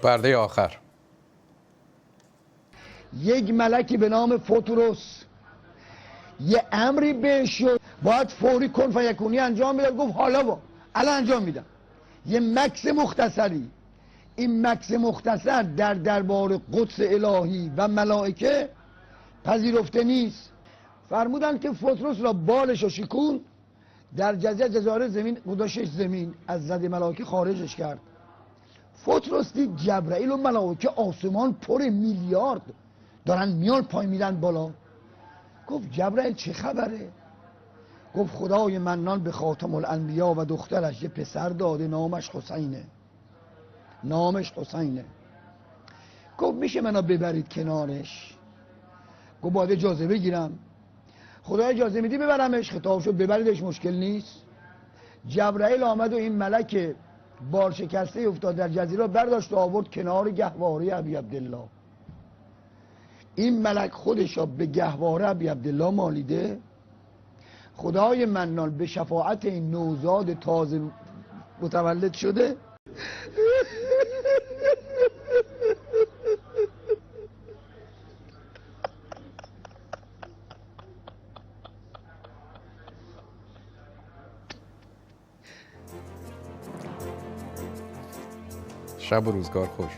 پرده آخر. یک ملکی به نام فوتروس یه امری بهش شد باید فوری کن فیکونی انجام میداد. گفت حالا با الان انجام میدم. یه مکث مختصری، این مکث مختصر در دربار قدس الهی و ملائکه پذیرفته نیست. فرمودن که فوتروس را بالش و شکون در جزیره زمین گذاشتش زمین، از زد ملائکه خارجش کرد. فوتروس دید جبرئیل و ملائکه آسمان پر میلیارد دارن میان پای میرن بالا. گفت جبرئیل چه خبره؟ گفت خدای منان به خاتم الانبیا و دخترش یه پسر داده نامش حسینه. گفت میشه منو ببرید کنارش؟ گفت باید اجازه بگیرم. خدا اجازه میدی ببرمش؟ خطاب شد ببریدش، مشکل نیست. جبرئیل آمد و این ملک بار شکسته افتاد در جزیره برداشت و آورد کنار گهواره ابی عبدالله. این ملک خودش را به گهواره ابی عبدالله مالیده. خدای منان به شفاعت این نوزاد تازه متولد شده شب و روزگار خوش.